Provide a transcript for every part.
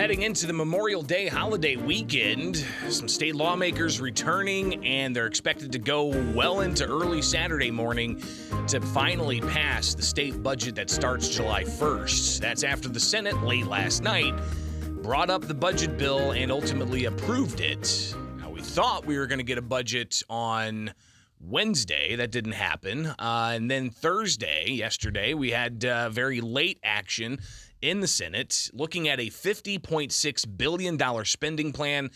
heading into the Memorial Day holiday weekend. Some state lawmakers returning, and they're expected to go well into early Saturday morning to finally pass the state budget that starts July 1st. That's after the Senate late last night brought up the budget bill and ultimately approved it. Now, we thought we were going to get a budget on Wednesday. That didn't happen. And then Thursday, yesterday, we had very late action in the Senate looking at a $50.6 billion spending plan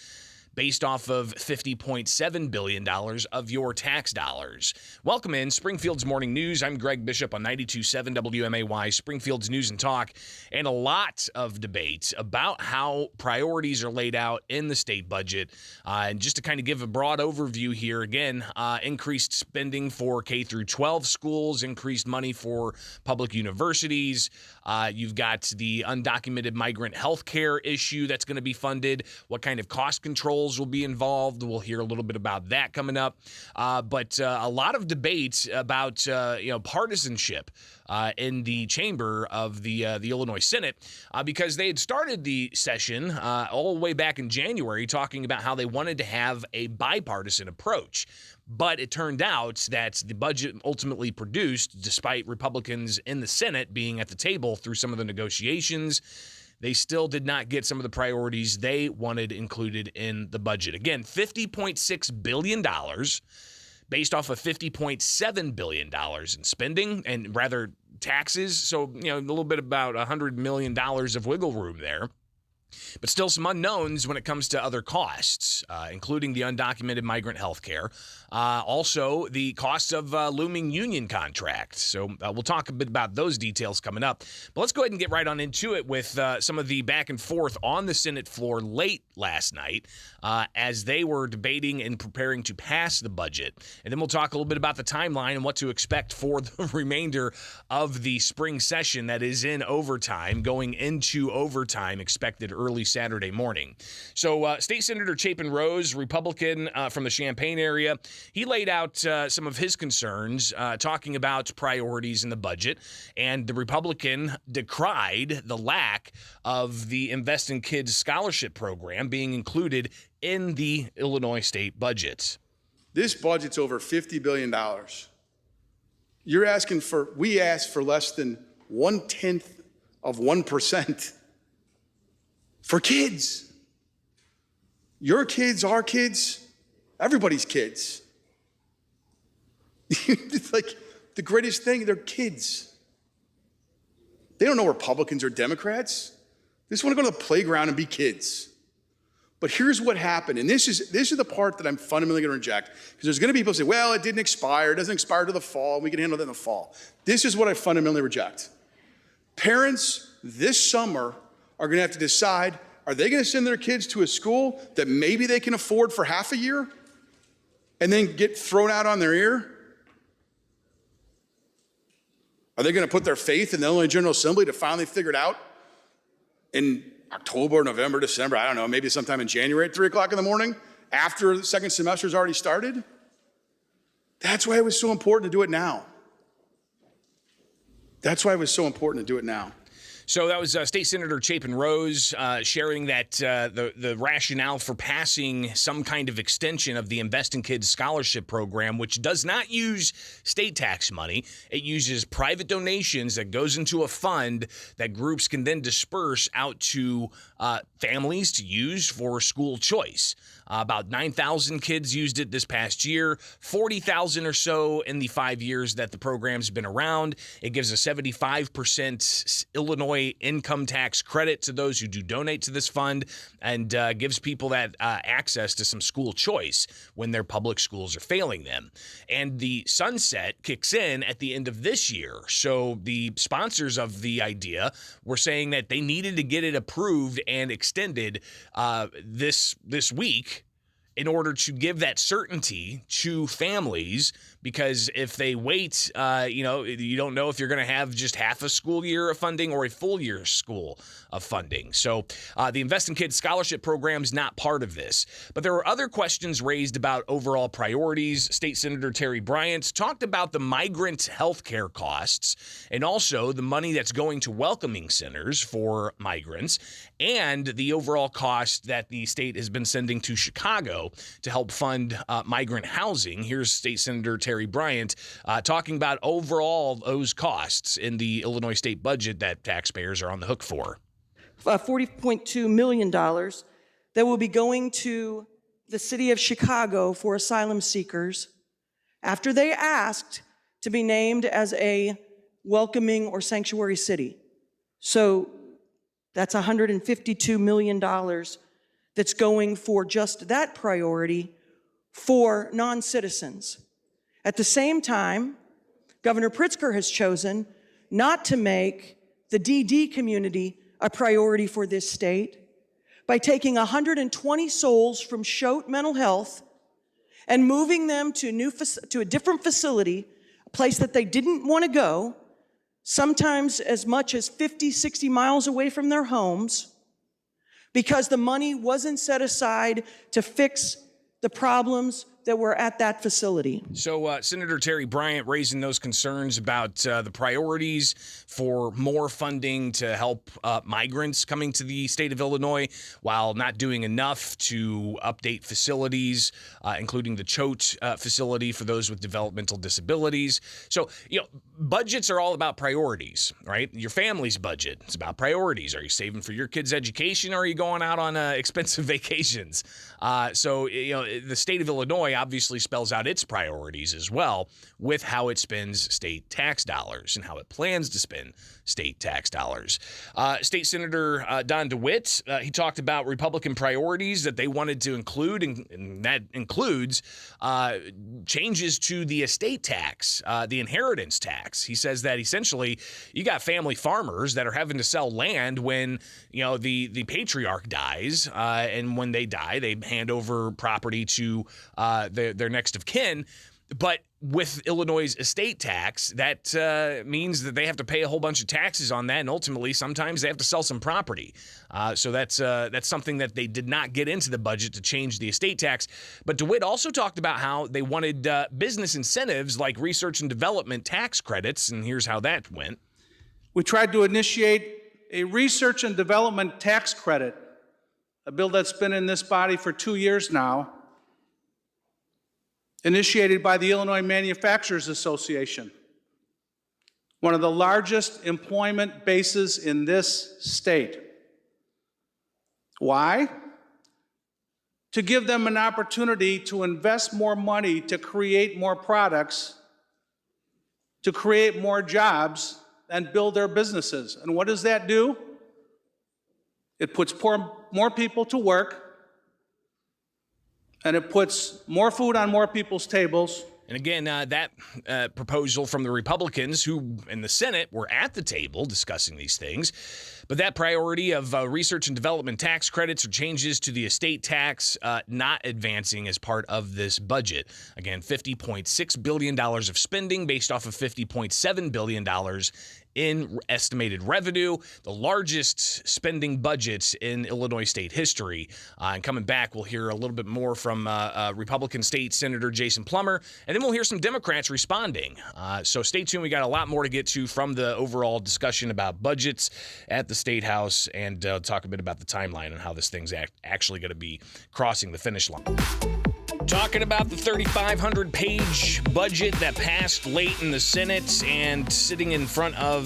based off of $50.7 billion of your tax dollars. Welcome in Springfield's Morning News. I'm Greg Bishop on 92.7 WMAY, Springfield's News and Talk, and a lot of debate about how priorities are laid out in the state budget. And just to kind of give a broad overview here, again, increased spending for K through 12 schools, increased money for public universities. You've got the undocumented migrant health care issue that's going to be funded. What kind of cost controls will be involved? We'll hear a little bit about that coming up. But a lot of debates about partisanship in the chamber of the Illinois Senate because they had started the session all the way back in January talking about how they wanted to have a bipartisan approach. But it turned out that the budget ultimately produced, despite Republicans in the Senate being at the table through some of the negotiations, they still did not get some of the priorities they wanted included in the budget. Again, $50.6 billion based off of $50.7 billion in spending and rather taxes. So, a little bit about $100 million of wiggle room there. But still some unknowns when it comes to other costs, including the undocumented migrant health care. Also, the costs of looming union contracts. So we'll talk a bit about those details coming up. But let's go ahead and get right on into it with some of the back and forth on the Senate floor late last night as they were debating and preparing to pass the budget. And then we'll talk a little bit about the timeline and what to expect for the remainder of the spring session that is in overtime, going into overtime expected early Saturday morning. So State Senator Chapin Rose, Republican from the Champaign area, he laid out some of his concerns, talking about priorities in the budget, and the Republican decried the lack of the Invest in Kids scholarship program being included in the Illinois state budget. This budget's over $50 billion. We asked for less than 1/10 of 1%. For kids. Your kids, our kids, everybody's kids. It's like the greatest thing, they're kids. They don't know Republicans or Democrats. They just want to go to the playground and be kids. But here's what happened, and this is the part that I'm fundamentally going to reject, because there's going to be people who say, well, it didn't expire, it doesn't expire to the fall, we can handle that in the fall. This is what I fundamentally reject. Parents this summer are going to have to decide, are they going to send their kids to a school that maybe they can afford for half a year and then get thrown out on their ear? Are they going to put their faith in the Illinois General Assembly to finally figure it out in October, November, December, I don't know, maybe sometime in January at 3 o'clock in the morning after the second semester's already started? That's why it was so important to do it now. That's why it was so important to do it now. So that was State Senator Chapin Rose sharing that the rationale for passing some kind of extension of the Invest in Kids scholarship program, which does not use state tax money. It uses private donations that goes into a fund that groups can then disperse out to families to use for school choice. About 9,000 kids used it this past year, 40,000 or so in the 5 years that the program's been around. It gives a 75% Illinois income tax credit to those who do donate to this fund, and gives people that access to some school choice when their public schools are failing them. And the sunset kicks in at the end of this year. So the sponsors of the idea were saying that they needed to get it approved and extended this week in order to give that certainty to families because if they wait, you don't know if you're going to have just half a school year of funding or a full year school of funding. So the Invest in Kids scholarship program is not part of this. But there were other questions raised about overall priorities. State Senator Terry Bryant talked about the migrant health care costs and also the money that's going to welcoming centers for migrants and the overall cost that the state has been sending to Chicago to help fund migrant housing. Here's State Senator Terry Bryant talking about overall those costs in the Illinois state budget that taxpayers are on the hook for. $40.2 million that will be going to the city of Chicago for asylum seekers after they asked to be named as a welcoming or sanctuary city. So that's $152 million that's going for just that priority for non-citizens. At the same time, Governor Pritzker has chosen not to make the DD community a priority for this state by taking 120 souls from Choate Mental Health and moving them to a different facility, a place that they didn't want to go, sometimes as much as 50, 60 miles away from their homes, because the money wasn't set aside to fix the problems that were at that facility. So Senator Terry Bryant raising those concerns about the priorities for more funding to help migrants coming to the state of Illinois while not doing enough to update facilities, including the Choate facility for those with developmental disabilities. So, budgets are all about priorities, right? Your family's budget, it's about priorities. Are you saving for your kids' education or are you going out on expensive vacations? The state of Illinois obviously spells out its priorities as well with how it spends state tax dollars and how it plans to spend state tax dollars. State Senator Don DeWitt, he talked about Republican priorities that they wanted to include, and that includes changes to the estate tax, the inheritance tax. He says that essentially you got family farmers that are having to sell land when the patriarch dies, and when they die, they hand over property to their next of kin. But with Illinois' estate tax, that means that they have to pay a whole bunch of taxes on that, and ultimately, sometimes they have to sell some property. So that's something that they did not get into the budget to change the estate tax. But DeWitt also talked about how they wanted business incentives like research and development tax credits, and here's how that went. We tried to initiate a research and development tax credit, a bill that's been in this body for 2 years now, initiated by the Illinois Manufacturers Association, one of the largest employment bases in this state. Why? To give them an opportunity to invest more money to create more products, to create more jobs, and build their businesses. And what does that do? It puts more people to work, and it puts more food on more people's tables. And again, that proposal from the Republicans who in the Senate were at the table discussing these things. But that priority of research and development tax credits or changes to the estate tax not advancing as part of this budget. Again, $50.6 billion of spending based off of $50.7 billion in estimated revenue, the largest spending budgets in Illinois state history. And coming back, we'll hear a little bit more from Republican State Senator Jason Plummer, and then we'll hear some Democrats responding. So stay tuned. We got a lot more to get to from the overall discussion about budgets at the State House, and talk a bit about the timeline and how this thing's actually going to be crossing the finish line. Talking about the 3,500-page budget that passed late in the Senate, and sitting in front of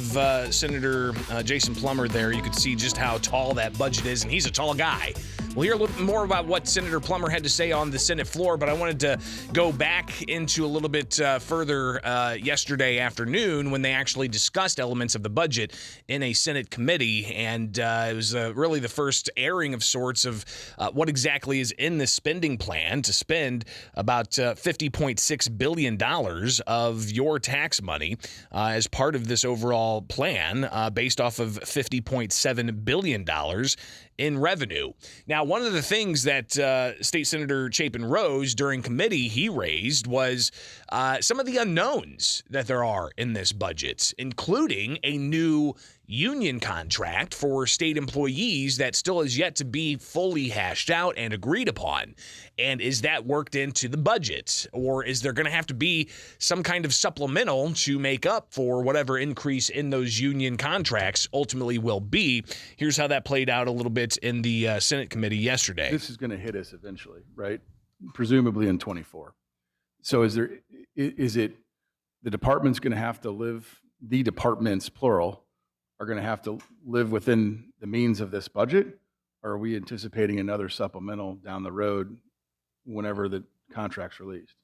Senator Jason Plummer there, you could see just how tall that budget is, and he's a tall guy. We'll hear a little bit more about what Senator Plummer had to say on the Senate floor, but I wanted to go back into a little bit further yesterday afternoon when they actually discussed elements of the budget in a Senate committee, and it was really the first airing of sorts of what exactly is in the spending plan to spend about $50.6 billion of your tax money as part of this overall plan based off of $50.7 billion in revenue. Now, Now, one of the things that State Senator Chapin Rose during committee he raised was some of the unknowns that there are in this budget, including a new union contract for state employees that still is yet to be fully hashed out and agreed upon. And is that worked into the budget? Or is there going to have to be some kind of supplemental to make up for whatever increase in those union contracts ultimately will be? Here's how that played out a little bit in the Senate committee yesterday. This is going to hit us eventually, right? Presumably in 24. So is it the department's going to have to live, the departments, plural, are going to have to live within the means of this budget? Or are we anticipating another supplemental down the road whenever the contract's released?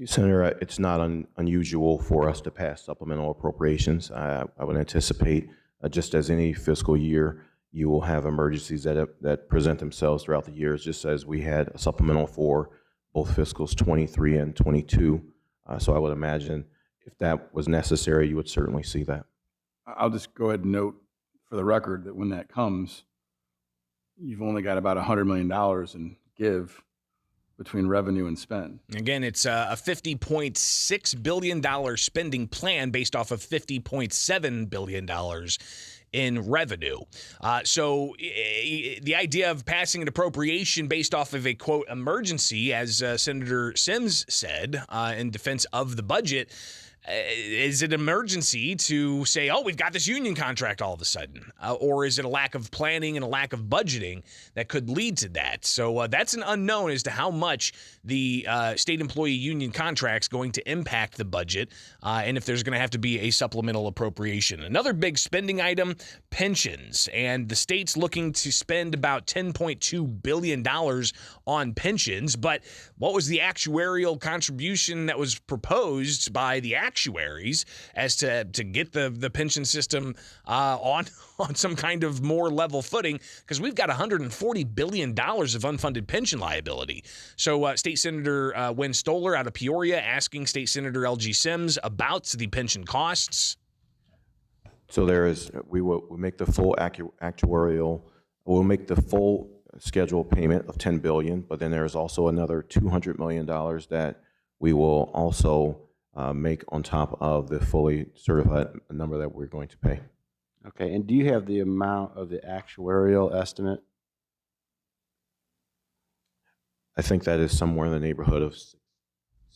Senator, it's not unusual for us to pass supplemental appropriations. I would anticipate, just as any fiscal year, you will have emergencies that present themselves throughout the years, just as we had a supplemental for both fiscals 23 and 22. So I would imagine if that was necessary, you would certainly see that. I'll just go ahead and note for the record that when that comes, you've only got about $100 million in give between revenue and spend. Again, it's a $50.6 billion spending plan based off of $50.7 billion in revenue. So the idea of passing an appropriation based off of a, quote, emergency, as Senator Sims said in defense of the budget, is it an emergency to say, oh, we've got this union contract all of a sudden? Or is it a lack of planning and a lack of budgeting that could lead to that? So that's an unknown as to how much the state employee union contract's going to impact the budget and if there's going to have to be a supplemental appropriation. Another big spending item, pensions. And the state's looking to spend about $10.2 billion on pensions. But what was the actuarial contribution that was proposed by the actuaries as to get the pension system on some kind of more level footing, because we've got $140 billion of unfunded pension liability. So State Senator Wynn Stoller out of Peoria asking State Senator L.G. Sims about the pension costs. So we will make the full we'll make the full scheduled payment of $10 billion, but then there's also another $200 million that we will also make on top of the fully certified number that we're going to pay. Okay, and do you have the amount of the actuarial estimate? I think that is somewhere in the neighborhood of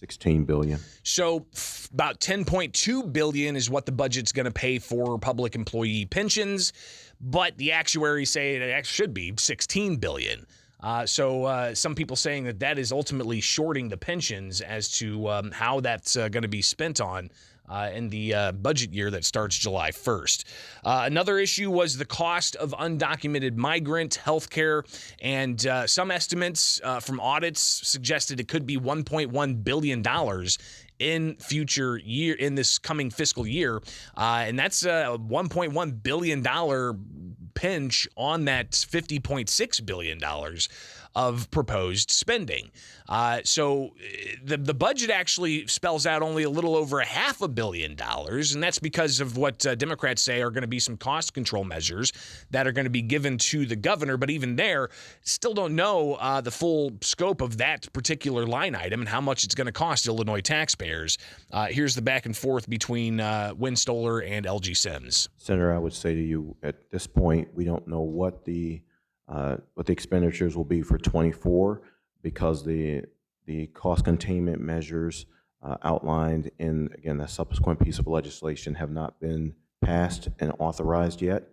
$16 billion. So about $10.2 billion is what the budget's going to pay for public employee pensions, but the actuaries say it should be $16 billion. So some people saying that is ultimately shorting the pensions as to how that's going to be spent on in the budget year that starts July 1st. Another issue was the cost of undocumented migrant health care, and some estimates from audits suggested it could be $1.1 billion in this coming fiscal year, and that's a $1.1 billion pinch on that $50.6 billion of proposed spending. So the budget actually spells out only a little over $500 million, and that's because of what Democrats say are going to be some cost control measures that are going to be given to the governor. But even there, still don't know the full scope of that particular line item and how much it's going to cost Illinois taxpayers. Here's the back and forth between Wynn Stoller and L.G. Sims. Senator, I would say to you, at this point, we don't know what the expenditures will be for 24 because the cost containment measures outlined in, again, that subsequent piece of legislation have not been passed and authorized yet.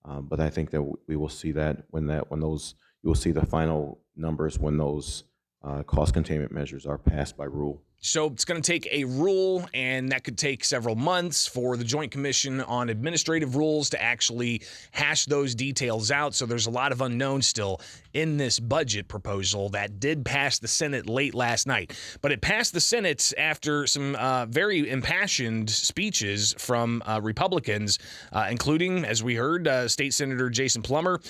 But I think that we will see that you will see the final numbers when those cost containment measures are passed by rule. So it's going to take a rule, and that could take several months for the Joint Commission on Administrative Rules to actually hash those details out. So there's a lot of unknowns still in this budget proposal that did pass the Senate late last night. But it passed the Senate after some very impassioned speeches from Republicans, including, as we heard, State Senator Jason Plummer.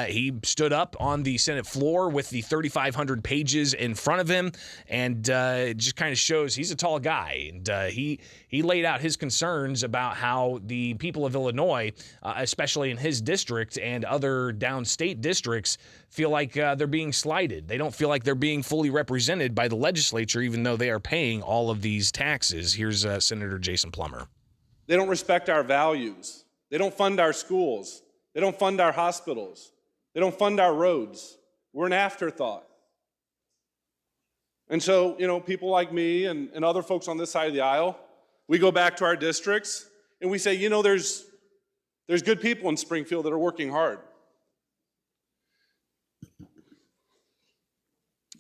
He stood up on the Senate floor with the 3,500 pages in front of him and just kind of of shows he's a tall guy, and he laid out his concerns about how the people of Illinois, especially in his district and other downstate districts, feel like they're being slighted. They don't feel like they're being fully represented by the legislature, even though they are paying all of these taxes. Here's Senator Jason Plummer. They don't respect our values. They don't fund our schools. They don't fund our hospitals. They don't fund our roads. We're an afterthought. And so, people like me and other folks on this side of the aisle, we go back to our districts and we say, there's good people in Springfield that are working hard.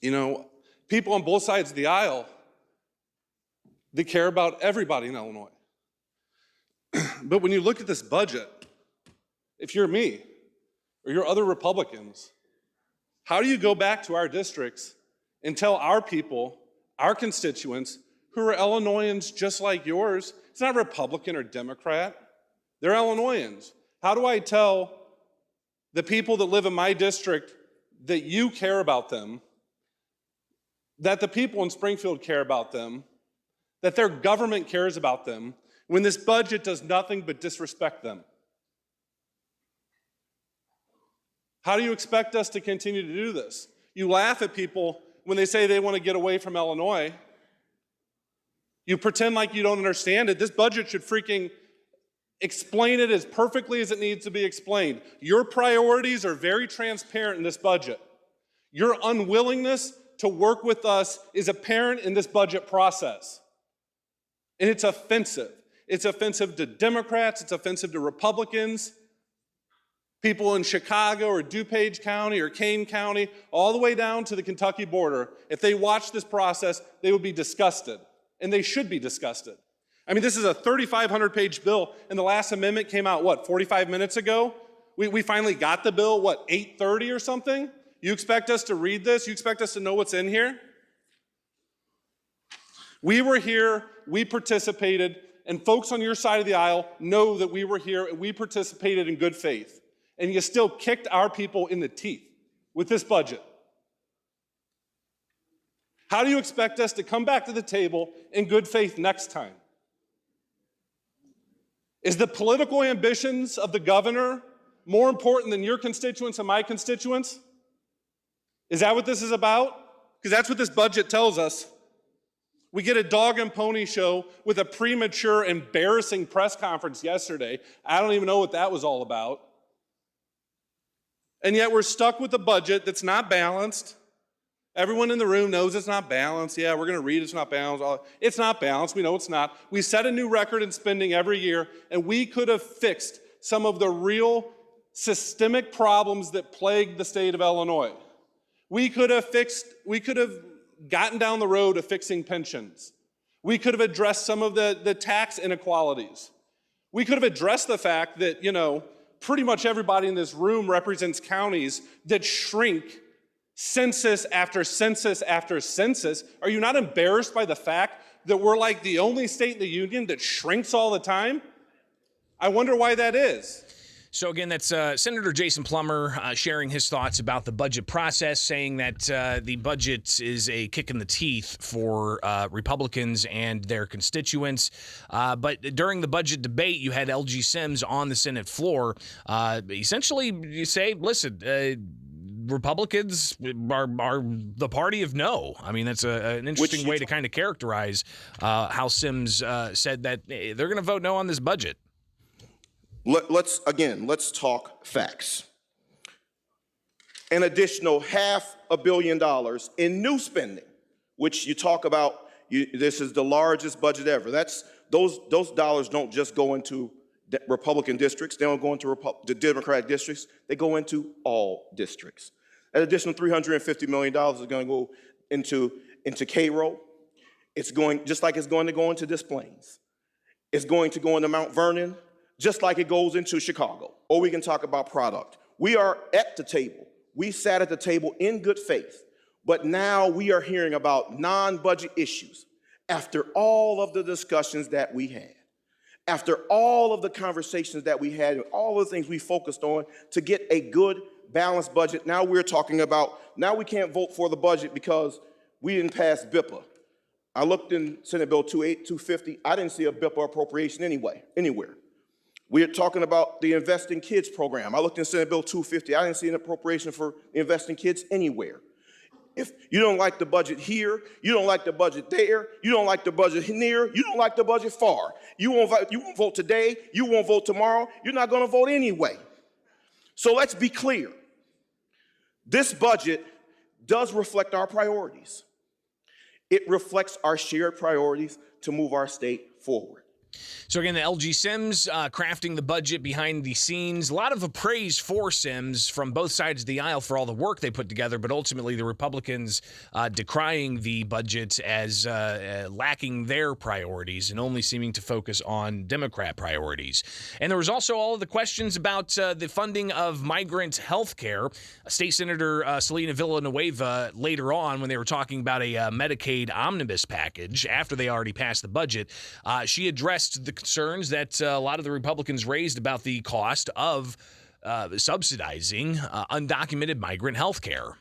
People on both sides of the aisle, they care about everybody in Illinois. But when you look at this budget, if you're me or you're other Republicans, how do you go back to our districts and tell our people, our constituents, who are Illinoisans just like yours, it's not Republican or Democrat, they're Illinoisans. How do I tell the people that live in my district that you care about them, that the people in Springfield care about them, that their government cares about them, when this budget does nothing but disrespect them? How do you expect us to continue to do this? You laugh at people when they say they want to get away from Illinois. You pretend like you don't understand it. This budget should freaking explain it as perfectly as it needs to be explained. Your priorities are very transparent in this budget. Your unwillingness to work with us is apparent in this budget process. And it's offensive. It's offensive to Democrats. It's offensive to Republicans. People in Chicago or DuPage County or Kane County, all the way down to the Kentucky border, if they watched this process, they would be disgusted. And they should be disgusted. I mean, this is a 3,500-page bill, and the last amendment came out, 45 minutes ago? We finally got the bill, 8:30 or something? You expect us to read this? You expect us to know what's in here? We were here, we participated, and folks on your side of the aisle know that we were here and we participated in good faith. And you still kicked our people in the teeth with this budget. How do you expect us to come back to the table in good faith next time? Is the political ambitions of the governor more important than your constituents and my constituents? Is that what this is about? Because that's what this budget tells us. We get a dog and pony show with a premature, embarrassing press conference yesterday. I don't even know what that was all about. And yet we're stuck with a budget that's not balanced. Everyone in the room knows it's not balanced. Yeah, we're going to read it's not balanced. It's not balanced. We know it's not. We set a new record in spending every year, and we could have fixed some of the real systemic problems that plague the state of Illinois. We could have gotten down the road of fixing pensions. We could have addressed some of the tax inequalities. We could have addressed the fact that, pretty much everybody in this room represents counties that shrink census after census after census. Are you not embarrassed by the fact that we're like the only state in the union that shrinks all the time? I wonder why that is. So again, that's Senator Jason Plummer sharing his thoughts about the budget process, saying that the budget is a kick in the teeth for Republicans and their constituents. But during the budget debate, you had LG Sims on the Senate floor. Essentially, you say, listen, Republicans are the party of no. I mean, that's an interesting way to kind of characterize how Sims said that they're going to vote no on this budget. Let's talk facts. An additional $500 million in new spending, which you talk about, this is the largest budget ever. Those dollars don't just go into Republican districts. They don't go into the Democratic districts. They go into all districts. That additional $350 million is going to go into Cairo. It's going, just like it's going to go into Des Plaines. It's going to go into Mount Vernon, just like it goes into Chicago. Or we can talk about product. We are at the table. We sat at the table in good faith, but now we are hearing about non-budget issues after all of the discussions that we had, after all of the conversations that we had, and all the things we focused on to get a good, balanced budget. Now we're talking about, now we can't vote for the budget because we didn't pass BIPA. I looked in Senate Bill 250. I didn't see a BIP or appropriation anywhere. We're talking about the Invest in Kids program. I looked in Senate Bill 250. I didn't see an appropriation for Invest in Kids anywhere. If you don't like the budget here, you don't like the budget there, you don't like the budget near, you don't like the budget far. You won't vote today, you won't vote tomorrow, you're not going to vote anyway. So let's be clear. This budget does reflect our priorities. It reflects our shared priorities to move our state forward. So again, the LG Sims crafting the budget behind the scenes. A lot of praise for Sims from both sides of the aisle for all the work they put together, but ultimately the Republicans decrying the budget as lacking their priorities and only seeming to focus on Democrat priorities. And there was also all of the questions about the funding of migrant health care. State Senator Selena Villanueva later on, when they were talking about a Medicaid omnibus package after they already passed the budget, she addressed the concerns that a lot of the Republicans raised about the cost of subsidizing undocumented migrant health care.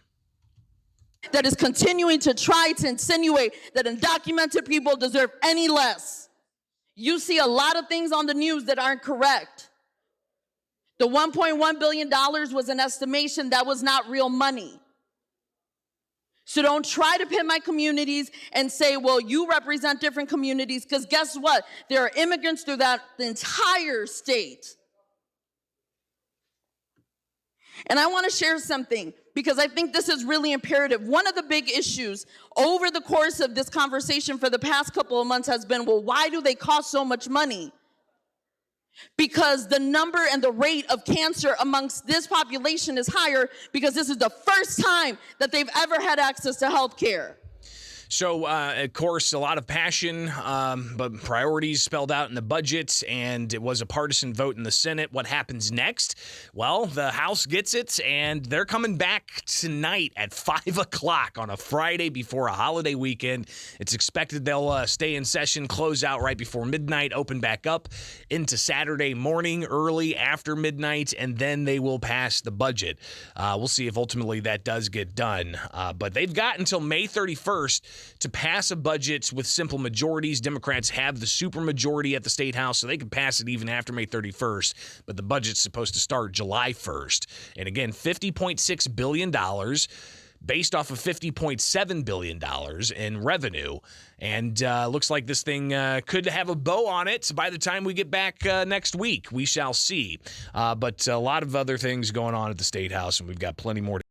That is continuing to try to insinuate that undocumented people deserve any less. You see a lot of things on the news that aren't correct. The $1.1 billion was an estimation. That was not real money. So don't try to pin my communities and say, well, you represent different communities, because guess what? There are immigrants throughout the entire state. And I want to share something, because I think this is really imperative. One of the big issues over the course of this conversation for the past couple of months has been, well, why do they cost so much money? Because the number and the rate of cancer amongst this population is higher, because this is the first time that they've ever had access to health care. So, of course, a lot of passion, but priorities spelled out in the budget, and it was a partisan vote in the Senate. What happens next? Well, the House gets it, and they're coming back tonight at 5 o'clock on a Friday before a holiday weekend. It's expected they'll stay in session, close out right before midnight, open back up into Saturday morning, early after midnight, and then they will pass the budget. We'll see if ultimately that does get done. But they've got until May 31st to pass a budget with simple majorities. Democrats have the supermajority at the State House, so they can pass it even after May 31st. But the budget's supposed to start July 1st. And again, $50.6 billion based off of $50.7 billion in revenue. And looks like this thing could have a bow on it by the time we get back next week. We shall see. But a lot of other things going on at the State House, and we've got plenty more to